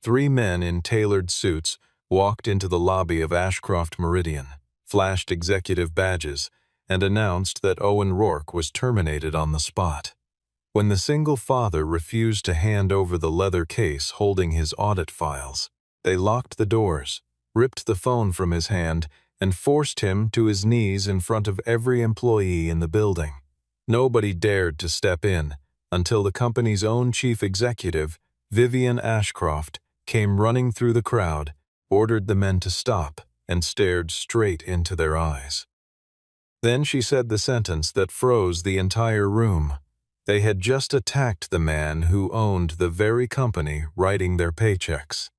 Three men in tailored suits walked into the lobby of Ashcroft Meridian, flashed executive badges, and announced that Owen Rourke was terminated on the spot. When the single father refused to hand over the leather case holding his audit files, they locked the doors, ripped the phone from his hand, and forced him to his knees in front of every employee in the building. Nobody dared to step in until the company's own chief executive, Vivian Ashcroft, came running through the crowd, ordered the men to stop, and stared straight into their eyes. Then she said the sentence that froze the entire room. They had just attacked the man who owned the very company writing their paychecks.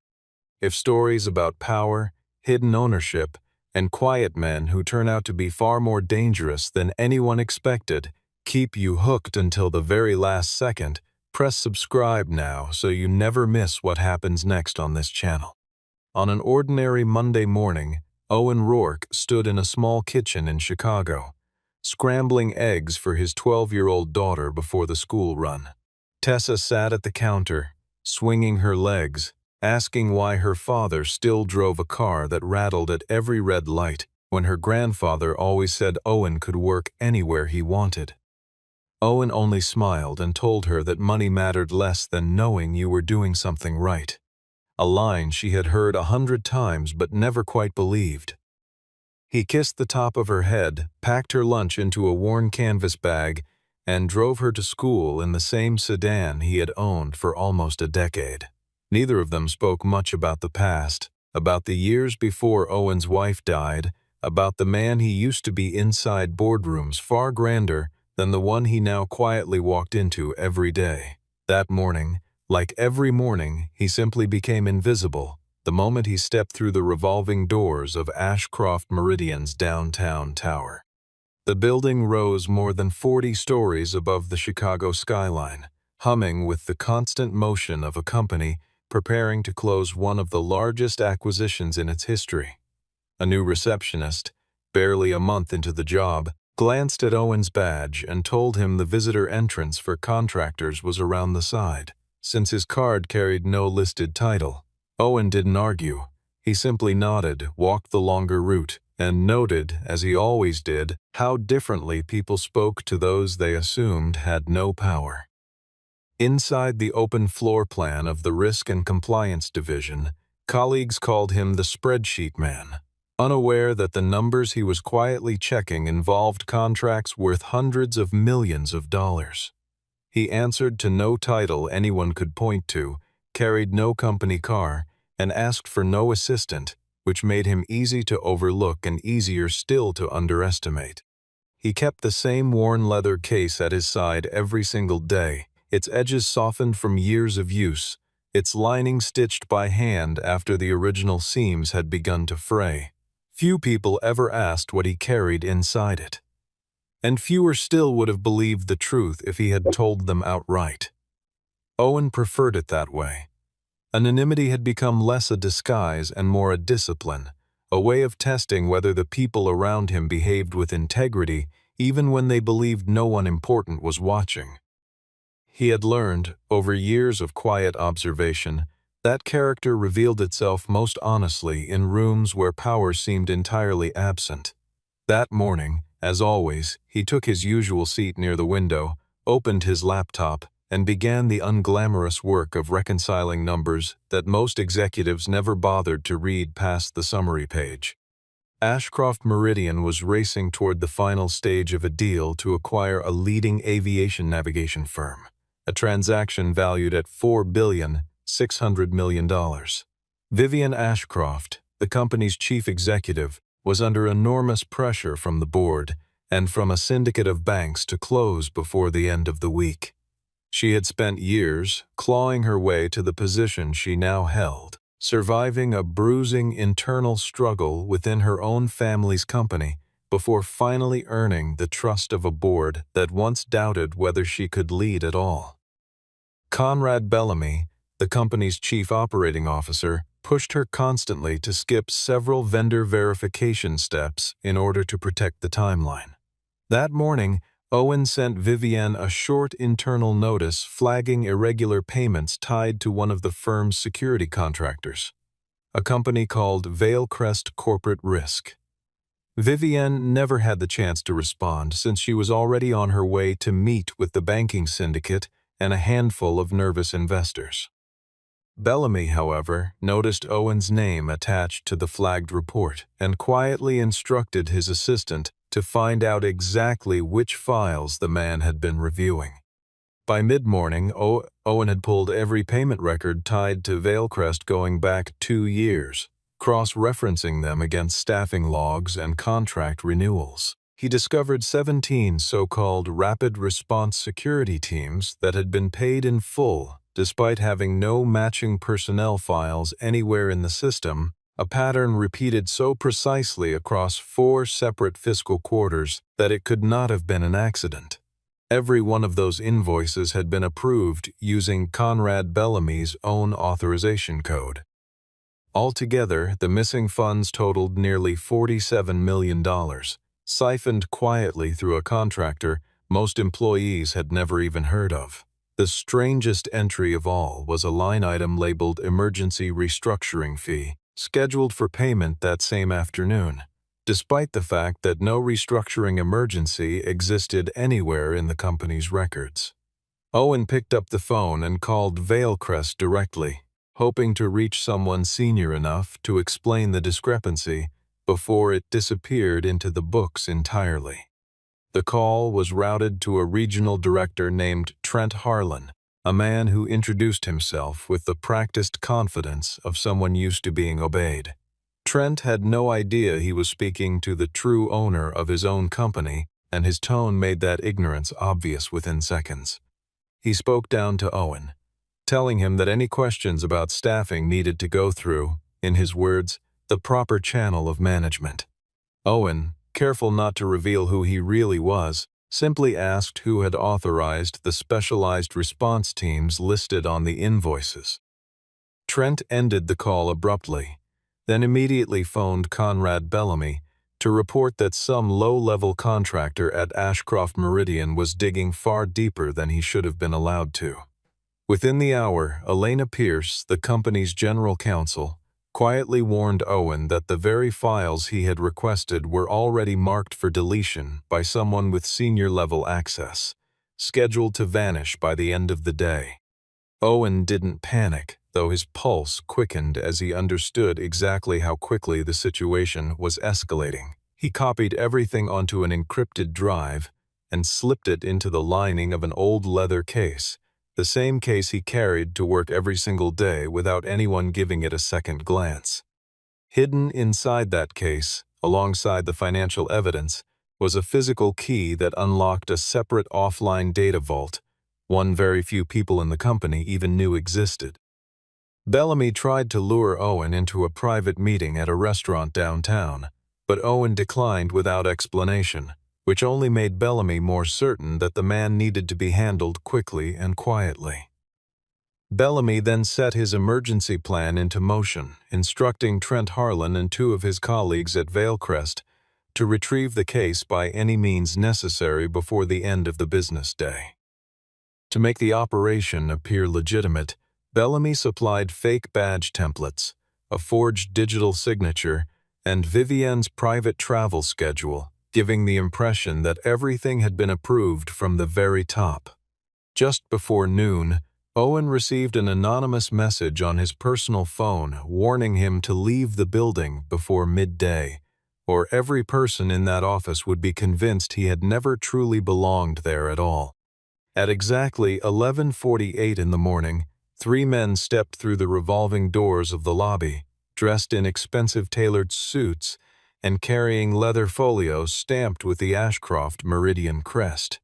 If stories about power, hidden ownership, and quiet men who turn out to be far more dangerous than anyone expected keep you hooked until the very last second, press subscribe now so you never miss what happens next on this channel. On an ordinary Monday morning, Owen Rourke stood in a small kitchen in Chicago, scrambling eggs for his 12-year-old daughter before the school run. Tessa sat at the counter, swinging her legs, asking why her father still drove a car that rattled at every red light when her grandfather always said Owen could work anywhere he wanted. Owen only smiled and told her that money mattered less than knowing you were doing something right, a line she had heard 100 times but never quite believed. He kissed the top of her head, packed her lunch into a worn canvas bag, and drove her to school in the same sedan he had owned for almost a decade. Neither of them spoke much about the past, about the years before Owen's wife died, about the man he used to be inside boardrooms far grander than the one he now quietly walked into every day. That morning, like every morning, he simply became invisible the moment he stepped through the revolving doors of Ashcroft Meridian's downtown tower. The building rose more than 40 stories above the Chicago skyline, humming with the constant motion of a company preparing to close one of the largest acquisitions in its history. A new receptionist, barely a month into the job, glanced at Owen's badge and told him the visitor entrance for contractors was around the side, since his card carried no listed title. Owen didn't argue. He simply nodded, walked the longer route, and noted, as he always did, how differently people spoke to those they assumed had no power. Inside the open floor plan of the Risk and Compliance Division, colleagues called him the spreadsheet man, unaware that the numbers he was quietly checking involved contracts worth hundreds of millions of dollars. He answered to no title anyone could point to, carried no company car, and asked for no assistant, which made him easy to overlook and easier still to underestimate. He kept the same worn leather case at his side every single day, its edges softened from years of use, its lining stitched by hand after the original seams had begun to fray. Few people ever asked what he carried inside it, and fewer still would have believed the truth if he had told them outright. Owen preferred it that way. Anonymity had become less a disguise and more a discipline, a way of testing whether the people around him behaved with integrity even when they believed no one important was watching. He had learned, over years of quiet observation, that character revealed itself most honestly in rooms where power seemed entirely absent. That morning, as always, he took his usual seat near the window, opened his laptop, and began the unglamorous work of reconciling numbers that most executives never bothered to read past the summary page. Ashcroft Meridian was racing toward the final stage of a deal to acquire a leading aviation navigation firm, a transaction valued at $4.6 billion. Vivian Ashcroft, the company's chief executive, was under enormous pressure from the board and from a syndicate of banks to close before the end of the week. She had spent years clawing her way to the position she now held, surviving a bruising internal struggle within her own family's company before finally earning the trust of a board that once doubted whether she could lead at all. Conrad Bellamy, the company's chief operating officer, pushed her constantly to skip several vendor verification steps in order to protect the timeline. That morning, Owen sent Vivienne a short internal notice flagging irregular payments tied to one of the firm's security contractors, a company called Vailcrest Corporate Risk. Vivienne never had the chance to respond since she was already on her way to meet with the banking syndicate and a handful of nervous investors. Bellamy, however, noticed Owen's name attached to the flagged report and quietly instructed his assistant to find out exactly which files the man had been reviewing. By mid-morning, Owen had pulled every payment record tied to Vailcrest going back 2 years, cross-referencing them against staffing logs and contract renewals. He discovered 17 so-called rapid response security teams that had been paid in full despite having no matching personnel files anywhere in the system, a pattern repeated so precisely across 4 separate fiscal quarters that it could not have been an accident. Every one of those invoices had been approved using Conrad Bellamy's own authorization code. Altogether, the missing funds totaled nearly $47 million, siphoned quietly through a contractor most employees had never even heard of. The strangest entry of all was a line item labeled Emergency Restructuring Fee, scheduled for payment that same afternoon, despite the fact that no restructuring emergency existed anywhere in the company's records. Owen picked up the phone and called Vailcrest directly, hoping to reach someone senior enough to explain the discrepancy before it disappeared into the books entirely. The call was routed to a regional director named Trent Harlan, a man who introduced himself with the practiced confidence of someone used to being obeyed. Trent had no idea he was speaking to the true owner of his own company, and his tone made that ignorance obvious within seconds. He spoke down to Owen, telling him that any questions about staffing needed to go through, in his words, the proper channel of management. Owen, careful not to reveal who he really was, simply asked who had authorized the specialized response teams listed on the invoices. Trent ended the call abruptly, then immediately phoned Conrad Bellamy to report that some low-level contractor at Ashcroft Meridian was digging far deeper than he should have been allowed to. Within the hour, Elena Pierce, the company's general counsel, quietly warned Owen that the very files he had requested were already marked for deletion by someone with senior-level access, scheduled to vanish by the end of the day. Owen didn't panic, though his pulse quickened as he understood exactly how quickly the situation was escalating. He copied everything onto an encrypted drive and slipped it into the lining of an old leather case, the same case he carried to work every single day without anyone giving it a second glance. Hidden inside that case, alongside the financial evidence, was a physical key that unlocked a separate offline data vault, one very few people in the company even knew existed. Bellamy tried to lure Owen into a private meeting at a restaurant downtown, but Owen declined without explanation, which only made Bellamy more certain that the man needed to be handled quickly and quietly. Bellamy then set his emergency plan into motion, instructing Trent Harlan and 2 of his colleagues at Vailcrest to retrieve the case by any means necessary before the end of the business day. To make the operation appear legitimate, Bellamy supplied fake badge templates, a forged digital signature, and Vivienne's private travel schedule, giving the impression that everything had been approved from the very top. Just before noon, Owen received an anonymous message on his personal phone warning him to leave the building before midday, or every person in that office would be convinced he had never truly belonged there at all. At exactly 11:48 in the morning, 3 men stepped through the revolving doors of the lobby, dressed in expensive tailored suits and carrying leather folios stamped with the Ashcroft Meridian crest.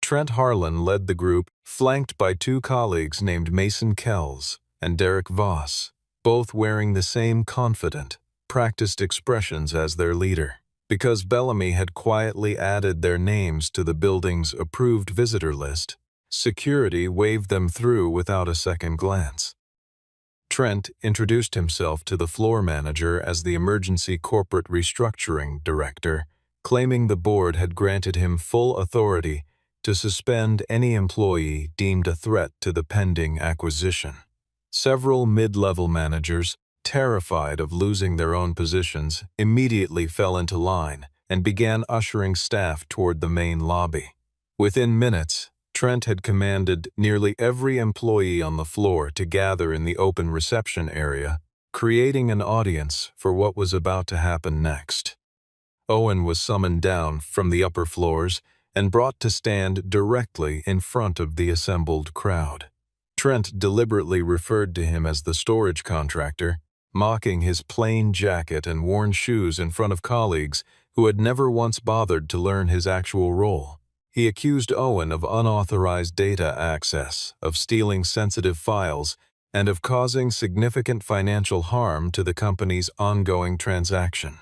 Trent Harlan led the group, flanked by 2 colleagues named Mason Kells and Derek Voss, both wearing the same confident, practiced expressions as their leader. Because Bellamy had quietly added their names to the building's approved visitor list, security waved them through without a second glance. Trent introduced himself to the floor manager as the Emergency Corporate Restructuring Director claiming the board had granted him full authority to suspend any employee deemed a threat to the pending acquisition. Several mid-level managers, terrified of losing their own positions, immediately fell into line and began ushering staff toward the main lobby. Within minutes, Trent had commanded nearly every employee on the floor to gather in the open reception area, creating an audience for what was about to happen next. Owen was summoned down from the upper floors and brought to stand directly in front of the assembled crowd. Trent deliberately referred to him as the storage contractor, mocking his plain jacket and worn shoes in front of colleagues who had never once bothered to learn his actual role. He accused Owen of unauthorized data access, of stealing sensitive files, and of causing significant financial harm to the company's ongoing transaction.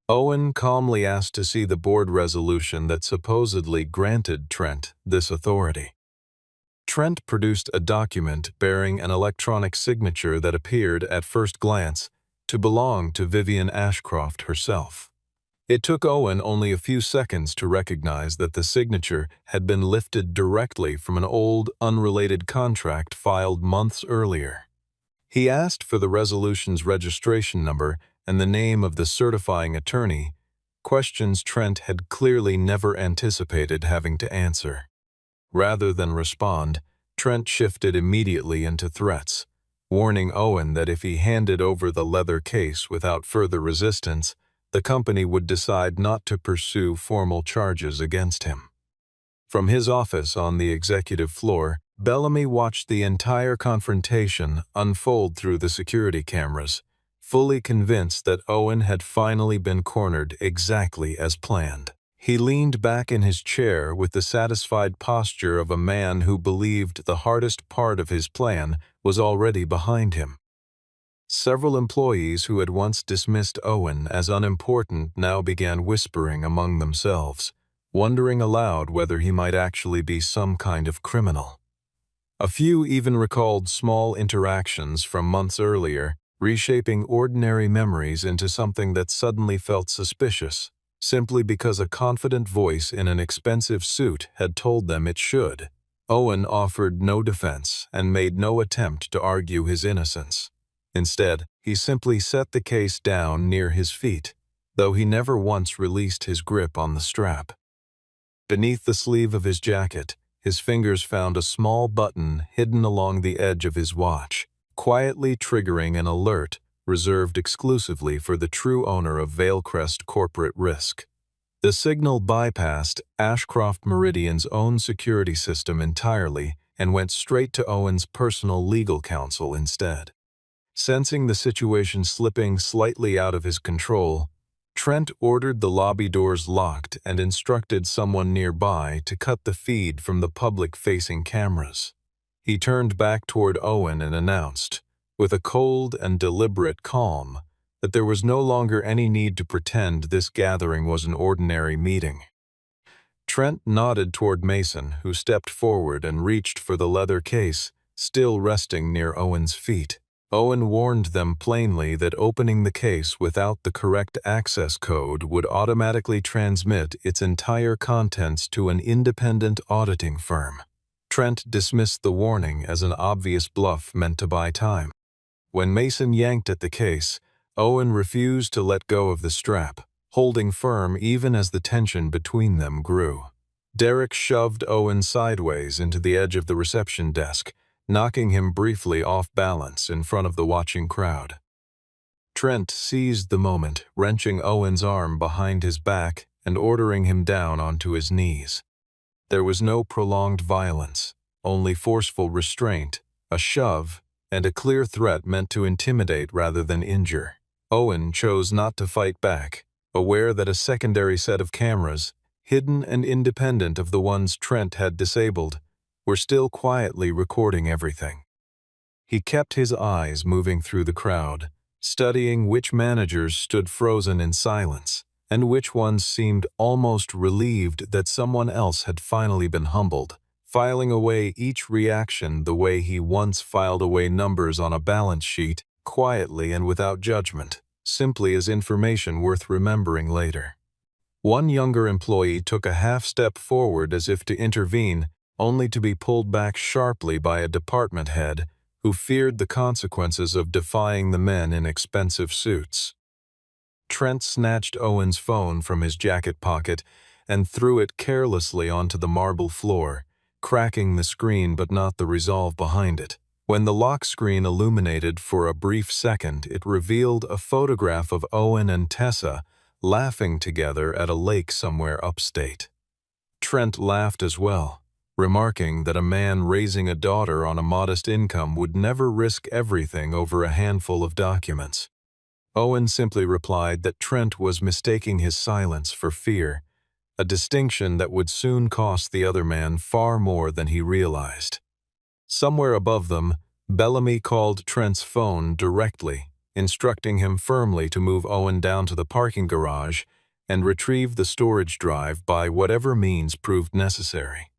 Owen calmly asked to see the board resolution that supposedly granted Trent this authority. Trent produced a document bearing an electronic signature that appeared, at first glance, to belong to Vivian Ashcroft herself. It took Owen only a few seconds to recognize that the signature had been lifted directly from an old, unrelated contract filed months earlier. He asked for the resolution's registration number and the name of the certifying attorney, questions Trent had clearly never anticipated having to answer. Rather than respond, Trent shifted immediately into threats, warning Owen that if he handed over the leather case without further resistance, the company would decide not to pursue formal charges against him. From his office on the executive floor, Bellamy watched the entire confrontation unfold through the security cameras, fully convinced that Owen had finally been cornered exactly as planned. He leaned back in his chair with the satisfied posture of a man who believed the hardest part of his plan was already behind him. Several employees who had once dismissed Owen as unimportant now began whispering among themselves, wondering aloud whether he might actually be some kind of criminal. A few even recalled small interactions from months earlier, reshaping ordinary memories into something that suddenly felt suspicious, simply because a confident voice in an expensive suit had told them it should. Owen offered no defense and made no attempt to argue his innocence. Instead, he simply set the case down near his feet, though he never once released his grip on the strap. Beneath the sleeve of his jacket, his fingers found a small button hidden along the edge of his watch, quietly triggering an alert reserved exclusively for the true owner of Vailcrest Corporate Risk. The signal bypassed Ashcroft Meridian's own security system entirely and went straight to Owen's personal legal counsel instead. Sensing the situation slipping slightly out of his control, Trent ordered the lobby doors locked and instructed someone nearby to cut the feed from the public-facing cameras. He turned back toward Owen and announced, with a cold and deliberate calm, that there was no longer any need to pretend this gathering was an ordinary meeting. Trent nodded toward Mason, who stepped forward and reached for the leather case, still resting near Owen's feet. Owen warned them plainly that opening the case without the correct access code would automatically transmit its entire contents to an independent auditing firm. Trent dismissed the warning as an obvious bluff meant to buy time. When Mason yanked at the case, Owen refused to let go of the strap, holding firm even as the tension between them grew. Derek shoved Owen sideways into the edge of the reception desk, knocking him briefly off balance in front of the watching crowd. Trent seized the moment, wrenching Owen's arm behind his back and ordering him down onto his knees. There was no prolonged violence, only forceful restraint, a shove, and a clear threat meant to intimidate rather than injure. Owen chose not to fight back, aware that a secondary set of cameras, hidden and independent of the ones Trent had disabled, were still quietly recording everything. He kept his eyes moving through the crowd, studying which managers stood frozen in silence, and which ones seemed almost relieved that someone else had finally been humbled, filing away each reaction the way he once filed away numbers on a balance sheet, quietly and without judgment, simply as information worth remembering later. One younger employee took a half-step forward as if to intervene, only to be pulled back sharply by a department head who feared the consequences of defying the men in expensive suits. Trent snatched Owen's phone from his jacket pocket and threw it carelessly onto the marble floor, cracking the screen but not the resolve behind it. When the lock screen illuminated for a brief second, it revealed a photograph of Owen and Tessa laughing together at a lake somewhere upstate. Trent laughed as well, remarking that a man raising a daughter on a modest income would never risk everything over a handful of documents. Owen simply replied that Trent was mistaking his silence for fear, a distinction that would soon cost the other man far more than he realized. Somewhere above them, Bellamy called Trent's phone directly, instructing him firmly to move Owen down to the parking garage and retrieve the storage drive by whatever means proved necessary.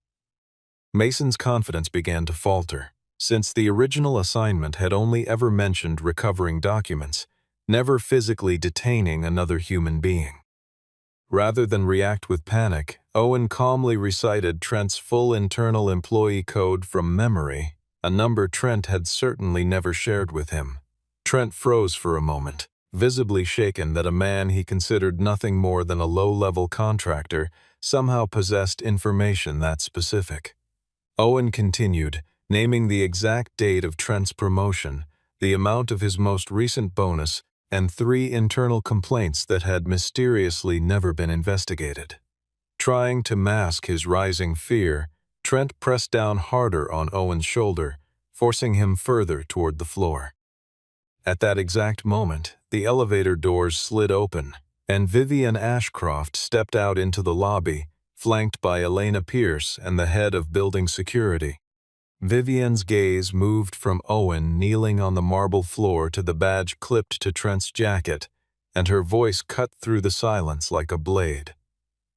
Mason's confidence began to falter, since the original assignment had only ever mentioned recovering documents, never physically detaining another human being. Rather than react with panic, Owen calmly recited Trent's full internal employee code from memory, a number Trent had certainly never shared with him. Trent froze for a moment, visibly shaken that a man he considered nothing more than a low-level contractor somehow possessed information that specific. Owen continued, naming the exact date of Trent's promotion, the amount of his most recent bonus, and 3 internal complaints that had mysteriously never been investigated. Trying to mask his rising fear, Trent pressed down harder on Owen's shoulder, forcing him further toward the floor. At that exact moment, the elevator doors slid open, and Vivian Ashcroft stepped out into the lobby, flanked by Elena Pierce and the head of building security. Vivian's gaze moved from Owen kneeling on the marble floor to the badge clipped to Trent's jacket, and her voice cut through the silence like a blade.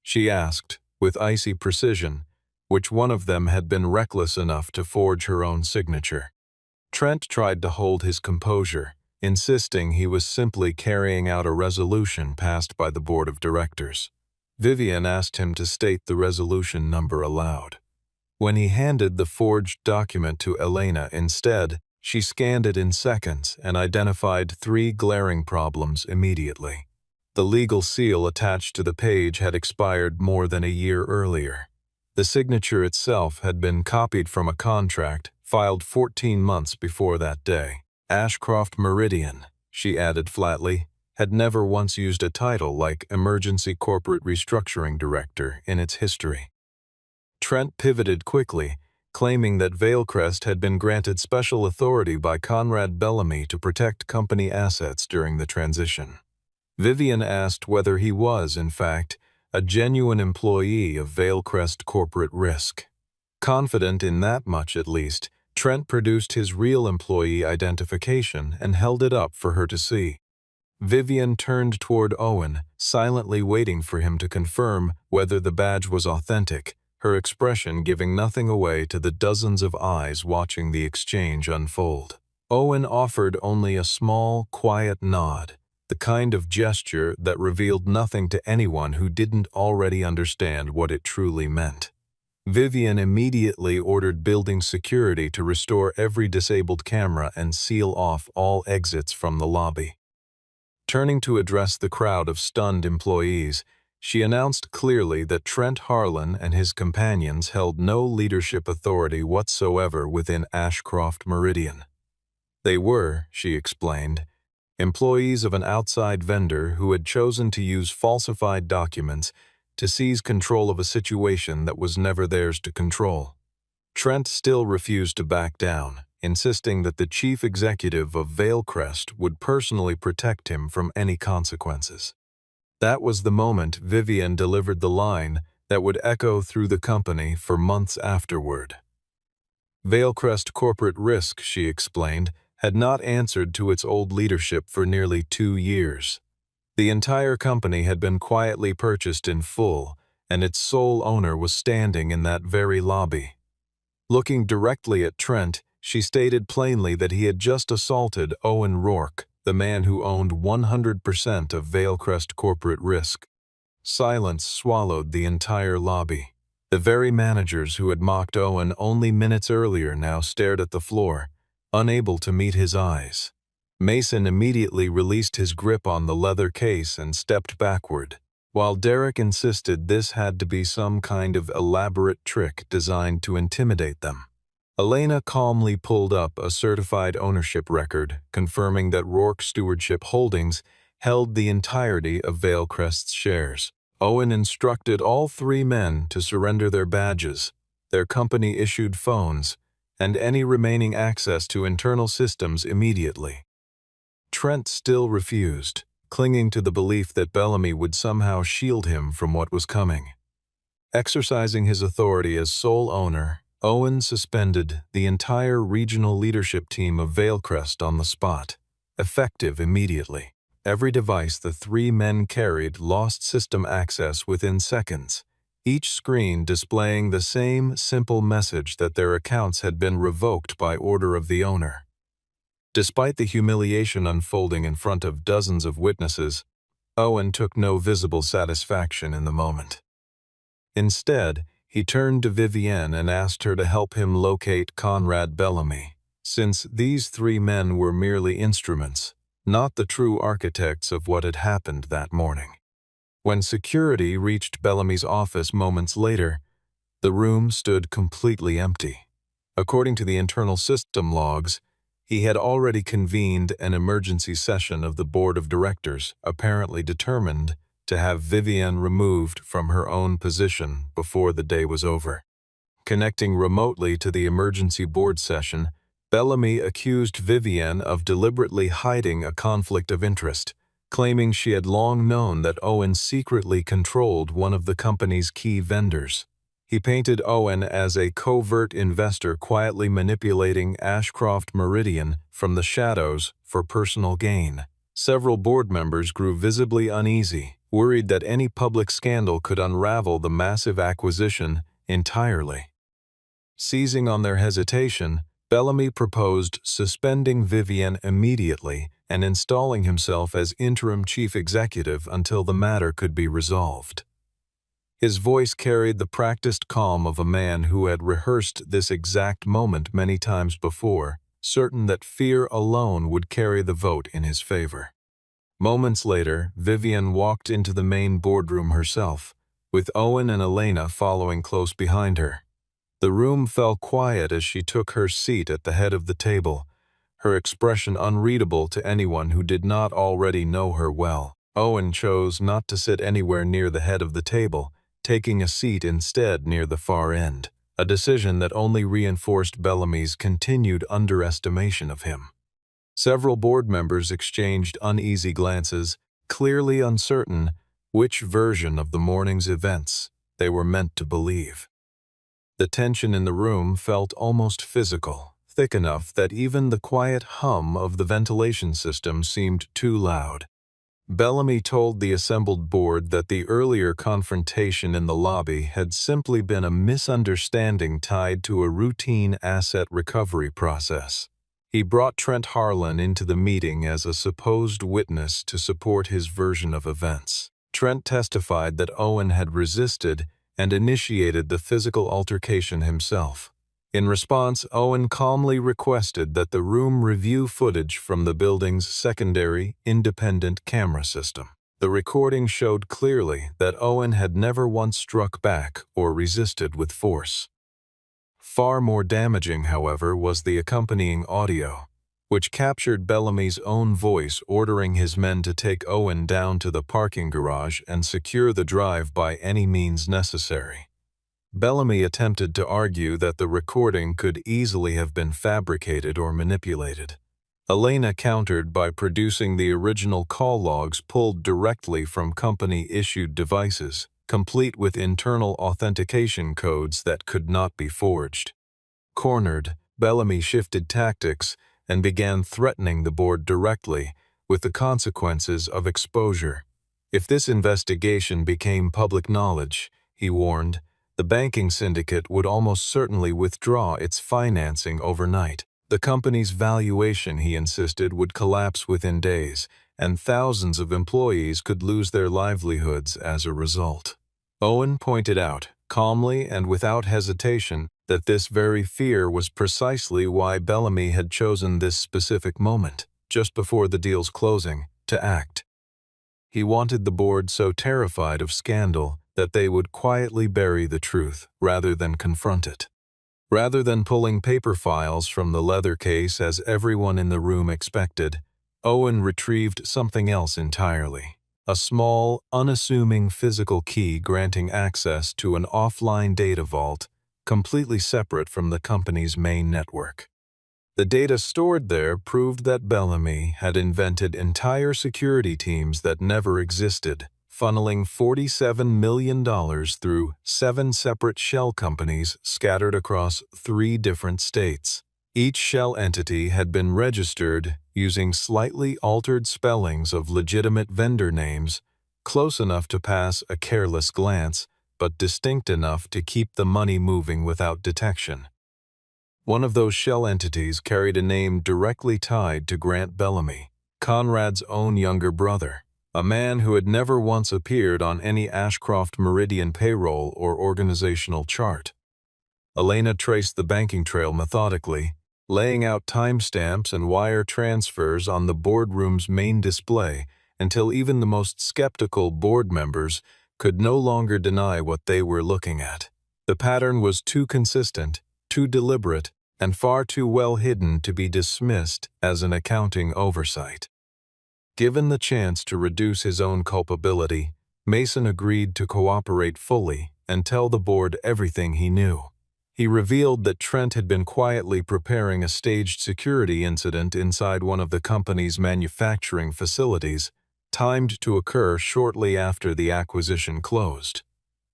She asked, with icy precision, which one of them had been reckless enough to forge her own signature. Trent tried to hold his composure, insisting he was simply carrying out a resolution passed by the board of directors. Vivian asked him to state the resolution number aloud. When he handed the forged document to Elena instead, she scanned it in seconds and identified 3 glaring problems immediately. The legal seal attached to the page had expired more than a year earlier. The signature itself had been copied from a contract filed 14 months before that day. Ashcroft Meridian, she added flatly, had never once used a title like Emergency Corporate Restructuring Director in its history. Trent pivoted quickly, claiming that Vailcrest had been granted special authority by Conrad Bellamy to protect company assets during the transition. Vivian asked whether he was, in fact, a genuine employee of Vailcrest Corporate Risk. Confident in that much at least, Trent produced his real employee identification and held it up for her to see. Vivian turned toward Owen, silently waiting for him to confirm whether the badge was authentic, her expression giving nothing away to the dozens of eyes watching the exchange unfold. Owen offered only a small, quiet nod, the kind of gesture that revealed nothing to anyone who didn't already understand what it truly meant. Vivian immediately ordered building security to restore every disabled camera and seal off all exits from the lobby. Turning to address the crowd of stunned employees, she announced clearly that Trent Harlan and his companions held no leadership authority whatsoever within Ashcroft Meridian. They were, she explained, employees of an outside vendor who had chosen to use falsified documents to seize control of a situation that was never theirs to control. Trent still refused to back down, insisting that the chief executive of Vailcrest would personally protect him from any consequences. That was the moment Vivian delivered the line that would echo through the company for months afterward. Vailcrest Corporate Risk, she explained, had not answered to its old leadership for nearly 2 years. The entire company had been quietly purchased in full, and its sole owner was standing in that very lobby. Looking directly at Trent, she stated plainly that he had just assaulted Owen Rourke, the man who owned 100% of Vailcrest Corporate Risk. Silence swallowed the entire lobby. The very managers who had mocked Owen only minutes earlier now stared at the floor, unable to meet his eyes. Mason immediately released his grip on the leather case and stepped backward, while Derek insisted this had to be some kind of elaborate trick designed to intimidate them. Elena calmly pulled up a certified ownership record, confirming that Rourke Stewardship Holdings held the entirety of Vailcrest's shares. Owen instructed all three men to surrender their badges, their company-issued phones, and any remaining access to internal systems immediately. Trent still refused, clinging to the belief that Bellamy would somehow shield him from what was coming. Exercising his authority as sole owner, Owen suspended the entire regional leadership team of Vailcrest on the spot, effective immediately. Every device the three men carried lost system access within seconds, each screen displaying the same simple message that their accounts had been revoked by order of the owner. Despite the humiliation unfolding in front of dozens of witnesses, Owen took no visible satisfaction in the moment. Instead, he turned to Vivienne and asked her to help him locate Conrad Bellamy, since these three men were merely instruments, not the true architects of what had happened that morning. When security reached Bellamy's office moments later, the room stood completely empty. According to the internal system logs, he had already convened an emergency session of the board of directors, apparently determined to have Vivienne removed from her own position before the day was over. Connecting remotely to the emergency board session, Bellamy accused Vivienne of deliberately hiding a conflict of interest, claiming she had long known that Owen secretly controlled one of the company's key vendors. He painted Owen as a covert investor quietly manipulating Ashcroft Meridian from the shadows for personal gain. Several board members grew visibly uneasy, worried that any public scandal could unravel the massive acquisition entirely. Seizing on their hesitation, Bellamy proposed suspending Vivienne immediately and installing himself as interim chief executive until the matter could be resolved. His voice carried the practiced calm of a man who had rehearsed this exact moment many times before, certain that fear alone would carry the vote in his favor. Moments later, Vivienne walked into the main boardroom herself, with Owen and Elena following close behind her. The room fell quiet as she took her seat at the head of the table, her expression unreadable to anyone who did not already know her well. Owen chose not to sit anywhere near the head of the table, taking a seat instead near the far end, a decision that only reinforced Bellamy's continued underestimation of him. Several board members exchanged uneasy glances, clearly uncertain which version of the morning's events they were meant to believe. The tension in the room felt almost physical, thick enough that even the quiet hum of the ventilation system seemed too loud. Bellamy told the assembled board that the earlier confrontation in the lobby had simply been a misunderstanding tied to a routine asset recovery process. He brought Trent Harlan into the meeting as a supposed witness to support his version of events. Trent testified that Owen had resisted and initiated the physical altercation himself. In response, Owen calmly requested that the room review footage from the building's secondary, independent camera system. The recording showed clearly that Owen had never once struck back or resisted with force. Far more damaging, however, was the accompanying audio, which captured Bellamy's own voice ordering his men to take Owen down to the parking garage and secure the drive by any means necessary. Bellamy attempted to argue that the recording could easily have been fabricated or manipulated. Elena countered by producing the original call logs pulled directly from company-issued devices, complete with internal authentication codes that could not be forged. Cornered, Bellamy shifted tactics and began threatening the board directly, with the consequences of exposure. If this investigation became public knowledge, he warned, the banking syndicate would almost certainly withdraw its financing overnight. The company's valuation, he insisted, would collapse within days, and thousands of employees could lose their livelihoods as a result. Owen pointed out, calmly and without hesitation, that this very fear was precisely why Bellamy had chosen this specific moment, just before the deal's closing, to act. He wanted the board so terrified of scandal that they would quietly bury the truth rather than confront it. Rather than pulling paper files from the leather case as everyone in the room expected, Owen retrieved something else entirely. A small, unassuming physical key granting access to an offline data vault, completely separate from the company's main network. The data stored there proved that Bellamy had invented entire security teams that never existed, funneling $47 million through 7 separate shell companies scattered across 3 different states. Each shell entity had been registered using slightly altered spellings of legitimate vendor names, close enough to pass a careless glance, but distinct enough to keep the money moving without detection. One of those shell entities carried a name directly tied to Grant Bellamy, Conrad's own younger brother, a man who had never once appeared on any Ashcroft Meridian payroll or organizational chart. Elena traced the banking trail methodically, laying out timestamps and wire transfers on the boardroom's main display until even the most skeptical board members could no longer deny what they were looking at. The pattern was too consistent, too deliberate, and far too well hidden to be dismissed as an accounting oversight. Given the chance to reduce his own culpability, Mason agreed to cooperate fully and tell the board everything he knew. He revealed that Trent had been quietly preparing a staged security incident inside one of the company's manufacturing facilities, timed to occur shortly after the acquisition closed.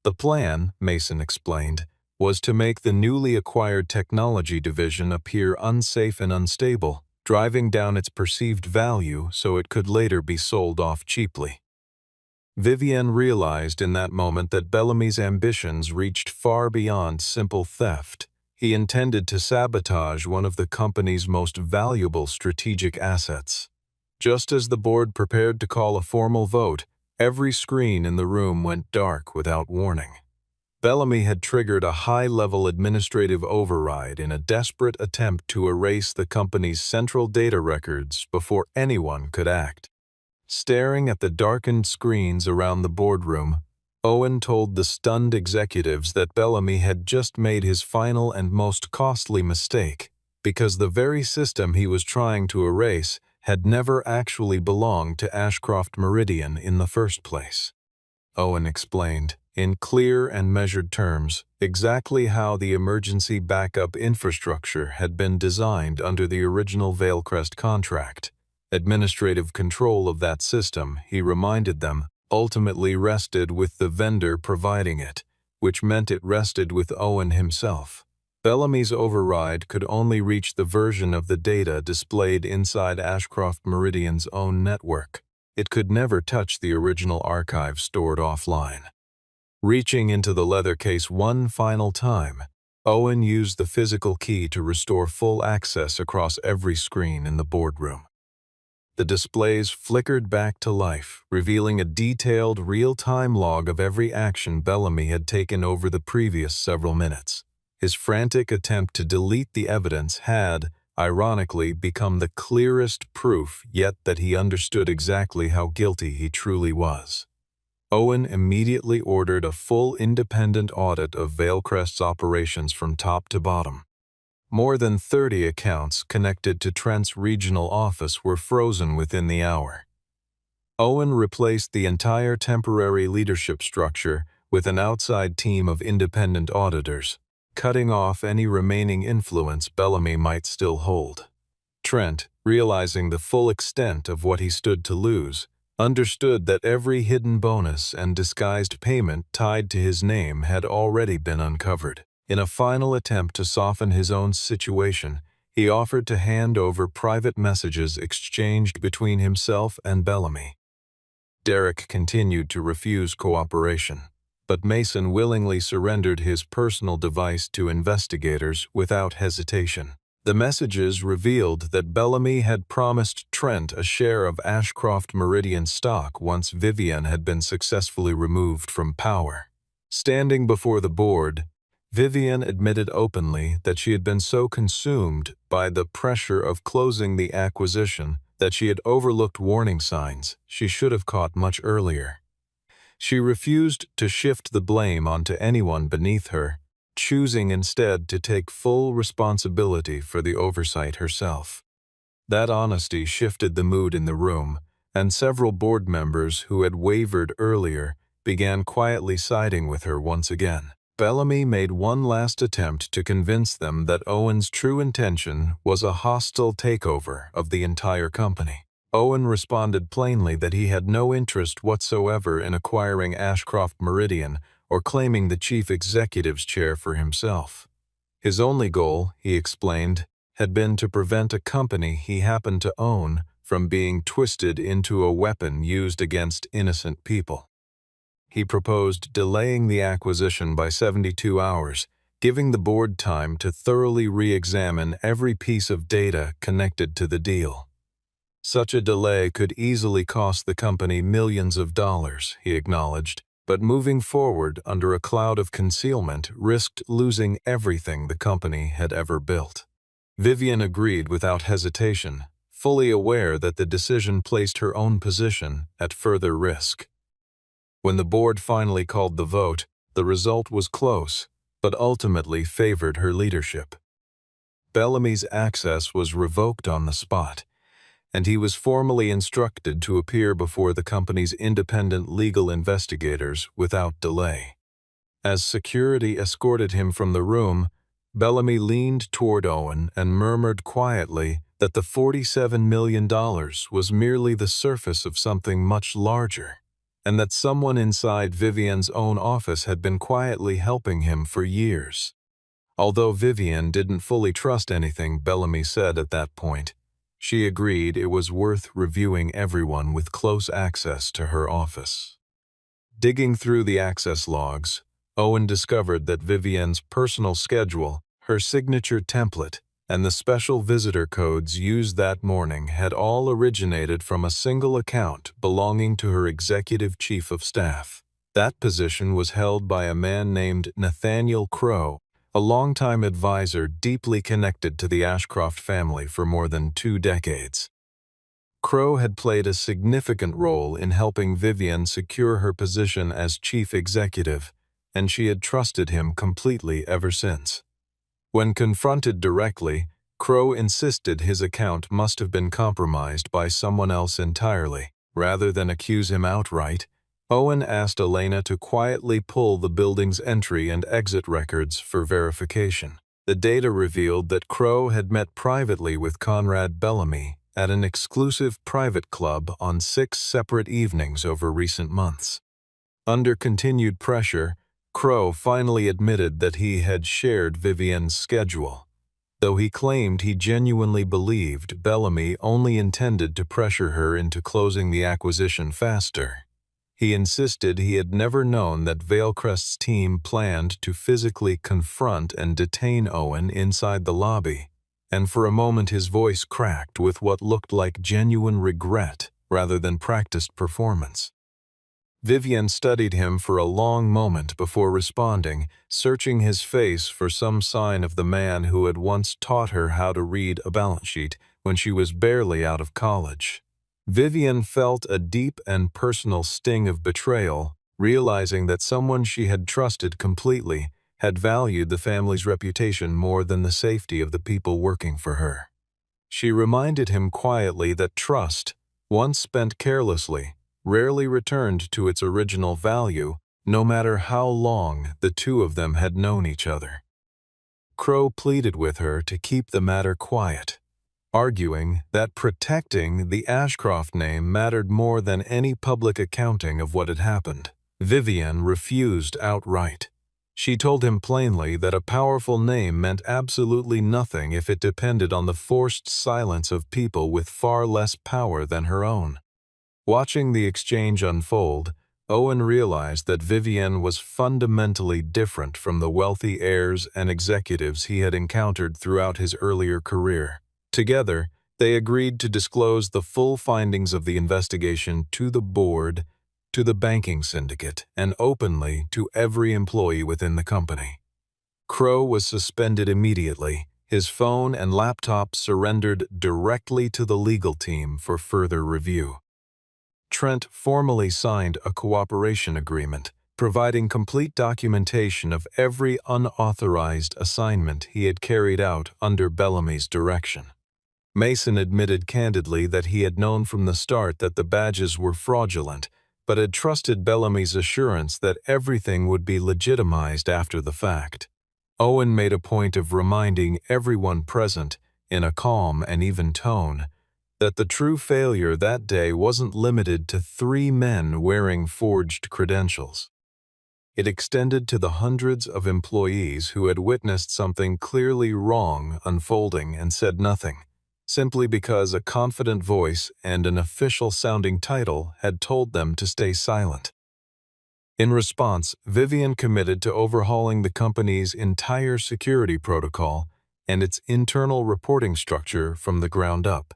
The plan, Mason explained, was to make the newly acquired technology division appear unsafe and unstable, driving down its perceived value so it could later be sold off cheaply. Vivienne realized in that moment that Bellamy's ambitions reached far beyond simple theft. He intended to sabotage one of the company's most valuable strategic assets. Just as the board prepared to call a formal vote, every screen in the room went dark without warning. Bellamy had triggered a high-level administrative override in a desperate attempt to erase the company's central data records before anyone could act. Staring at the darkened screens around the boardroom, Owen told the stunned executives that Bellamy had just made his final and most costly mistake, because the very system he was trying to erase had never actually belonged to Ashcroft Meridian in the first place. Owen explained, in clear and measured terms, exactly how the emergency backup infrastructure had been designed under the original Vailcrest contract. Administrative control of that system, he reminded them, ultimately rested with the vendor providing it, which meant it rested with Owen himself. Bellamy's override could only reach the version of the data displayed inside Ashcroft Meridian's own network. It could never touch the original archive stored offline. Reaching into the leather case one final time, Owen used the physical key to restore full access across every screen in the boardroom. The displays flickered back to life, revealing a detailed, real-time log of every action Bellamy had taken over the previous several minutes. His frantic attempt to delete the evidence had, ironically, become the clearest proof yet that he understood exactly how guilty he truly was. Owen immediately ordered a full independent audit of Vailcrest's operations from top to bottom. More than 30 accounts connected to Trent's regional office were frozen within the hour. Owen replaced the entire temporary leadership structure with an outside team of independent auditors, cutting off any remaining influence Bellamy might still hold. Trent, realizing the full extent of what he stood to lose, understood that every hidden bonus and disguised payment tied to his name had already been uncovered. In a final attempt to soften his own situation, he offered to hand over private messages exchanged between himself and Bellamy. Derek continued to refuse cooperation, but Mason willingly surrendered his personal device to investigators without hesitation. The messages revealed that Bellamy had promised Trent a share of Ashcroft Meridian stock once Vivian had been successfully removed from power. Standing before the board, Vivian admitted openly that she had been so consumed by the pressure of closing the acquisition that she had overlooked warning signs she should have caught much earlier. She refused to shift the blame onto anyone beneath her, choosing instead to take full responsibility for the oversight herself. That honesty shifted the mood in the room, and several board members who had wavered earlier began quietly siding with her once again. Bellamy made one last attempt to convince them that Owen's true intention was a hostile takeover of the entire company. Owen responded plainly that he had no interest whatsoever in acquiring Ashcroft Meridian or claiming the chief executive's chair for himself. His only goal, he explained, had been to prevent a company he happened to own from being twisted into a weapon used against innocent people. He proposed delaying the acquisition by 72 hours, giving the board time to thoroughly re-examine every piece of data connected to the deal. Such a delay could easily cost the company millions of dollars, he acknowledged, but moving forward under a cloud of concealment risked losing everything the company had ever built. Vivian agreed without hesitation, fully aware that the decision placed her own position at further risk. When the board finally called the vote, the result was close, but ultimately favored her leadership. Bellamy's access was revoked on the spot, and he was formally instructed to appear before the company's independent legal investigators without delay. As security escorted him from the room, Bellamy leaned toward Owen and murmured quietly that the $47 million was merely the surface of something much larger, and that someone inside Vivian's own office had been quietly helping him for years. Although Vivian didn't fully trust anything Bellamy said at that point, she agreed it was worth reviewing everyone with close access to her office. Digging through the access logs, Owen discovered that Vivian's personal schedule, her signature template, and the special visitor codes used that morning had all originated from a single account belonging to her executive chief of staff. That position was held by a man named Nathaniel Crow, a longtime advisor deeply connected to the Ashcroft family for more than 2 decades. Crow had played a significant role in helping Vivian secure her position as chief executive, and she had trusted him completely ever since. When confronted directly, Crow insisted his account must have been compromised by someone else entirely. Rather than accuse him outright, Owen asked Elena to quietly pull the building's entry and exit records for verification. The data revealed that Crow had met privately with Conrad Bellamy at an exclusive private club on 6 separate evenings over recent months. Under continued pressure, Crow finally admitted that he had shared Vivian's schedule, though he claimed he genuinely believed Bellamy only intended to pressure her into closing the acquisition faster. He insisted he had never known that Vailcrest's team planned to physically confront and detain Owen inside the lobby, and for a moment his voice cracked with what looked like genuine regret rather than practiced performance. Vivian studied him for a long moment before responding, searching his face for some sign of the man who had once taught her how to read a balance sheet when she was barely out of college. Vivian felt a deep and personal sting of betrayal, realizing that someone she had trusted completely had valued the family's reputation more than the safety of the people working for her. She reminded him quietly that trust, once spent carelessly, rarely returned to its original value, no matter how long the two of them had known each other. Crow pleaded with her to keep the matter quiet, arguing that protecting the Ashcroft name mattered more than any public accounting of what had happened. Vivian refused outright. She told him plainly that a powerful name meant absolutely nothing if it depended on the forced silence of people with far less power than her own. Watching the exchange unfold, Owen realized that Vivienne was fundamentally different from the wealthy heirs and executives he had encountered throughout his earlier career. Together, they agreed to disclose the full findings of the investigation to the board, to the banking syndicate, and openly to every employee within the company. Crow was suspended immediately. His phone and laptop surrendered directly to the legal team for further review. Trent formally signed a cooperation agreement, providing complete documentation of every unauthorized assignment he had carried out under Bellamy's direction. Mason admitted candidly that he had known from the start that the badges were fraudulent, but had trusted Bellamy's assurance that everything would be legitimized after the fact. Owen made a point of reminding everyone present, in a calm and even tone, that the true failure that day wasn't limited to 3 men wearing forged credentials. It extended to the hundreds of employees who had witnessed something clearly wrong unfolding and said nothing, simply because a confident voice and an official-sounding title had told them to stay silent. In response, Vivienne committed to overhauling the company's entire security protocol and its internal reporting structure from the ground up.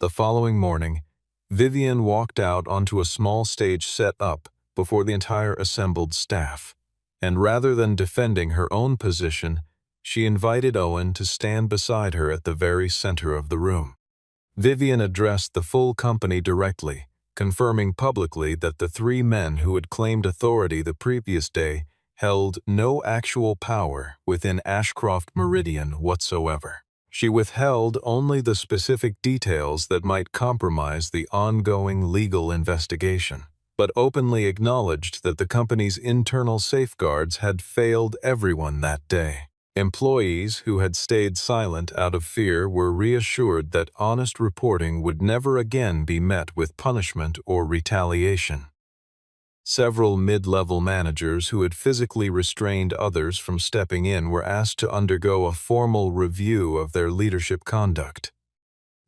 The following morning, Vivienne walked out onto a small stage set up before the entire assembled staff, and rather than defending her own position, she invited Owen to stand beside her at the very center of the room. Vivienne addressed the full company directly, confirming publicly that the 3 men who had claimed authority the previous day held no actual power within Ashcroft Meridian whatsoever. She withheld only the specific details that might compromise the ongoing legal investigation, but openly acknowledged that the company's internal safeguards had failed everyone that day. Employees who had stayed silent out of fear were reassured that honest reporting would never again be met with punishment or retaliation. Several mid-level managers who had physically restrained others from stepping in were asked to undergo a formal review of their leadership conduct.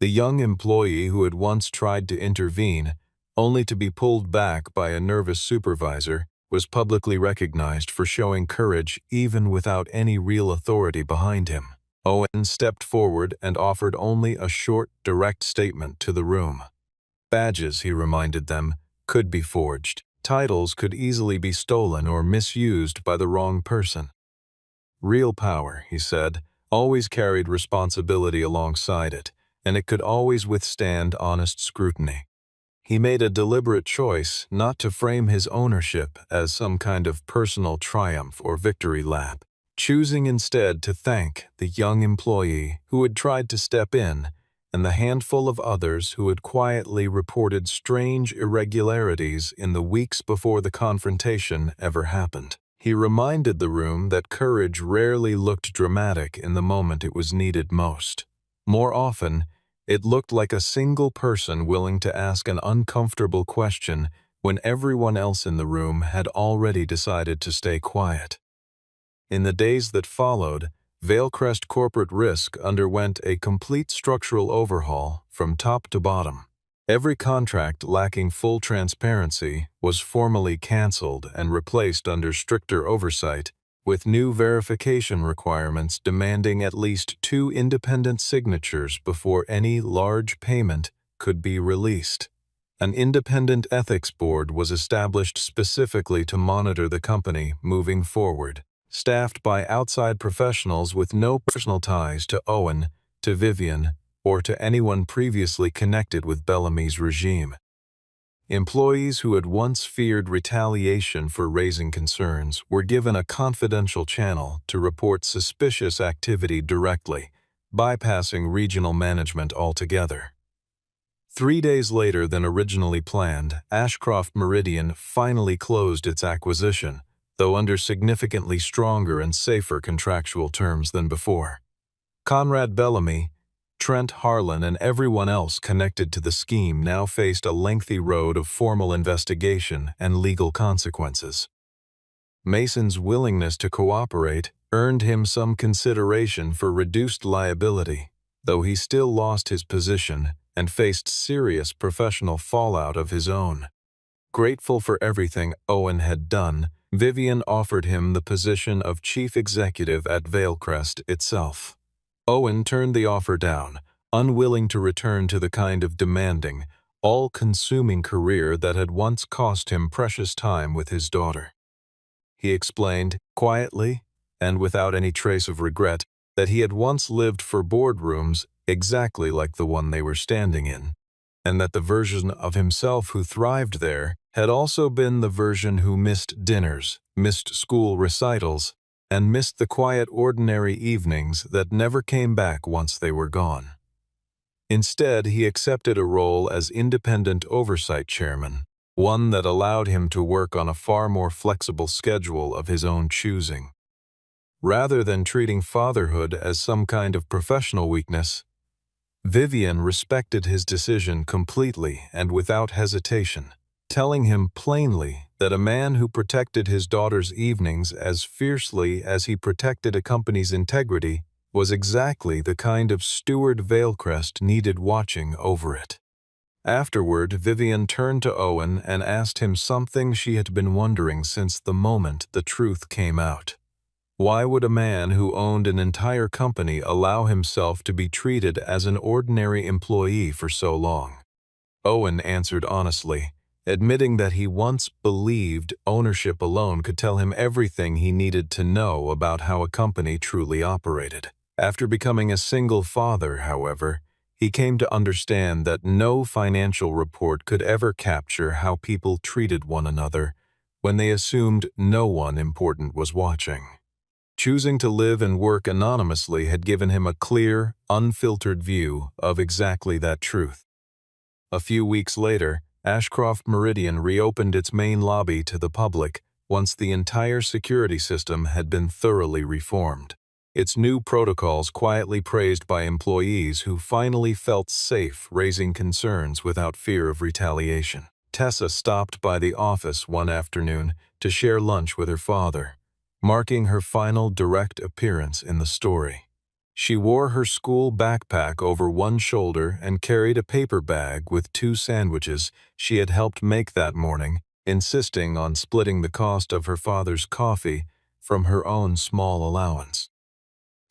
The young employee who had once tried to intervene, only to be pulled back by a nervous supervisor, was publicly recognized for showing courage even without any real authority behind him. Owen stepped forward and offered only a short, direct statement to the room. Badges, he reminded them, could be forged. Titles could easily be stolen or misused by the wrong person. Real power, he said, always carried responsibility alongside it, and it could always withstand honest scrutiny. He made a deliberate choice not to frame his ownership as some kind of personal triumph or victory lap, choosing instead to thank the young employee who had tried to step in and the handful of others who had quietly reported strange irregularities in the weeks before the confrontation ever happened. He reminded the room that courage rarely looked dramatic in the moment it was needed most. More often, it looked like a single person willing to ask an uncomfortable question when everyone else in the room had already decided to stay quiet. In the days that followed, Vailcrest Corporate Risk underwent a complete structural overhaul from top to bottom. Every contract lacking full transparency was formally canceled and replaced under stricter oversight, with new verification requirements demanding at least 2 independent signatures before any large payment could be released. An independent ethics board was established specifically to monitor the company moving forward, staffed by outside professionals with no personal ties to Owen, to Vivienne, or to anyone previously connected with Bellamy's regime. Employees who had once feared retaliation for raising concerns were given a confidential channel to report suspicious activity directly, bypassing regional management altogether. 3 days later than originally planned, Ashcroft Meridian finally closed its acquisition, though under significantly stronger and safer contractual terms than before. Conrad Bellamy, Trent Harlan, and everyone else connected to the scheme now faced a lengthy road of formal investigation and legal consequences. Mason's willingness to cooperate earned him some consideration for reduced liability, though he still lost his position and faced serious professional fallout of his own. Grateful for everything Owen had done, Vivian offered him the position of chief executive at Vailcrest itself. Owen turned the offer down, unwilling to return to the kind of demanding, all-consuming career that had once cost him precious time with his daughter. He explained, quietly, and without any trace of regret, that he had once lived for boardrooms exactly like the one they were standing in, and that the version of himself who thrived there had also been the version who missed dinners, missed school recitals, and missed the quiet ordinary evenings that never came back once they were gone. Instead, he accepted a role as independent oversight chairman, one that allowed him to work on a far more flexible schedule of his own choosing. Rather than treating fatherhood as some kind of professional weakness, Vivian respected his decision completely and without hesitation, telling him plainly that a man who protected his daughter's evenings as fiercely as he protected a company's integrity was exactly the kind of steward Vailcrest needed watching over it. Afterward, Vivian turned to Owen and asked him something she had been wondering since the moment the truth came out. Why would a man who owned an entire company allow himself to be treated as an ordinary employee for so long? Owen answered honestly, admitting that he once believed ownership alone could tell him everything he needed to know about how a company truly operated. After becoming a single father, however, he came to understand that no financial report could ever capture how people treated one another when they assumed no one important was watching. Choosing to live and work anonymously had given him a clear, unfiltered view of exactly that truth. A few weeks later, Ashcroft Meridian reopened its main lobby to the public once the entire security system had been thoroughly reformed. Its new protocols quietly praised by employees who finally felt safe raising concerns without fear of retaliation. Tessa stopped by the office one afternoon to share lunch with her father, marking her final direct appearance in the story. She wore her school backpack over one shoulder and carried a paper bag with 2 sandwiches she had helped make that morning, insisting on splitting the cost of her father's coffee from her own small allowance.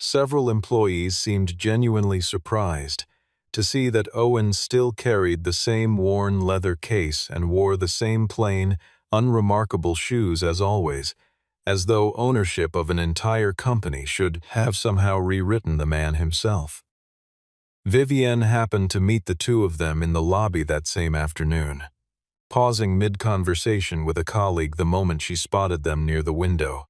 Several employees seemed genuinely surprised to see that Owen still carried the same worn leather case and wore the same plain, unremarkable shoes as always, as though ownership of an entire company should have somehow rewritten the man himself. Vivienne happened to meet the two of them in the lobby that same afternoon, pausing mid-conversation with a colleague the moment she spotted them near the window.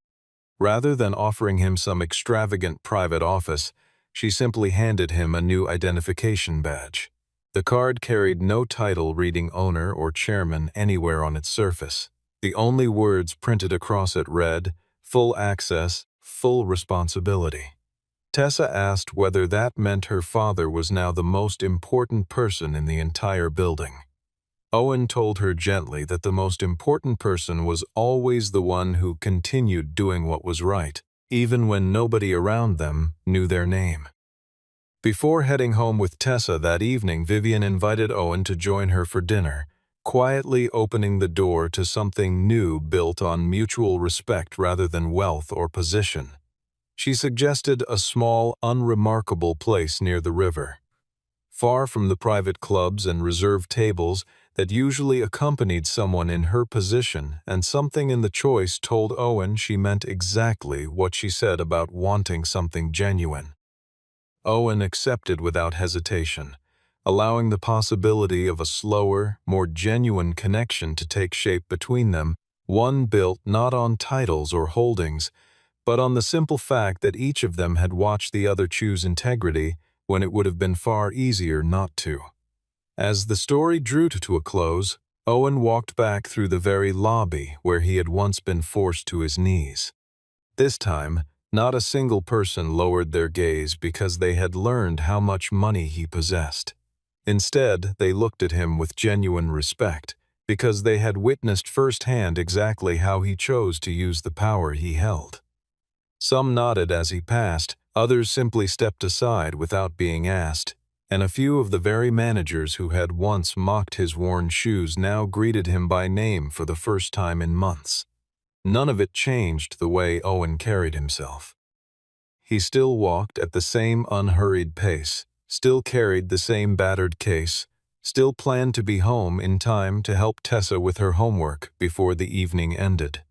Rather than offering him some extravagant private office, she simply handed him a new identification badge. The card carried no title reading owner or chairman anywhere on its surface. The only words printed across it read, "Full access, full responsibility." Tessa asked whether that meant her father was now the most important person in the entire building. Owen told her gently that the most important person was always the one who continued doing what was right, even when nobody around them knew their name. Before heading home with Tessa that evening, Vivian invited Owen to join her for dinner, quietly opening the door to something new built on mutual respect rather than wealth or position. She suggested a small, unremarkable place near the river, far from the private clubs and reserved tables that usually accompanied someone in her position, and something in the choice told Owen she meant exactly what she said about wanting something genuine. Owen accepted without hesitation, allowing the possibility of a slower, more genuine connection to take shape between them, one built not on titles or holdings, but on the simple fact that each of them had watched the other choose integrity when it would have been far easier not to. As the story drew to a close, Owen walked back through the very lobby where he had once been forced to his knees. This time, not a single person lowered their gaze because they had learned how much money he possessed. Instead, they looked at him with genuine respect because they had witnessed firsthand exactly how he chose to use the power he held. Some nodded as he passed, others simply stepped aside without being asked, and a few of the very managers who had once mocked his worn shoes now greeted him by name for the first time in months. None of it changed the way Owen carried himself. He still walked at the same unhurried pace, still carried the same battered case, still planned to be home in time to help Tessa with her homework before the evening ended.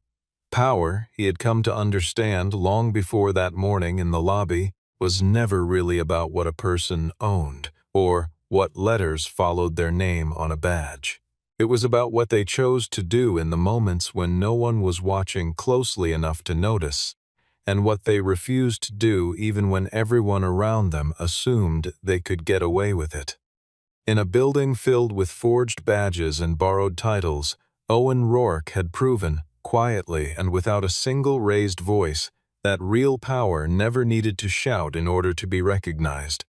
Power, he had come to understand long before that morning in the lobby, was never really about what a person owned or what letters followed their name on a badge. It was about what they chose to do in the moments when no one was watching closely enough to notice, and what they refused to do even when everyone around them assumed they could get away with it. In a building filled with forged badges and borrowed titles, Owen Rourke had proven, quietly and without a single raised voice, that real power never needed to shout in order to be recognized.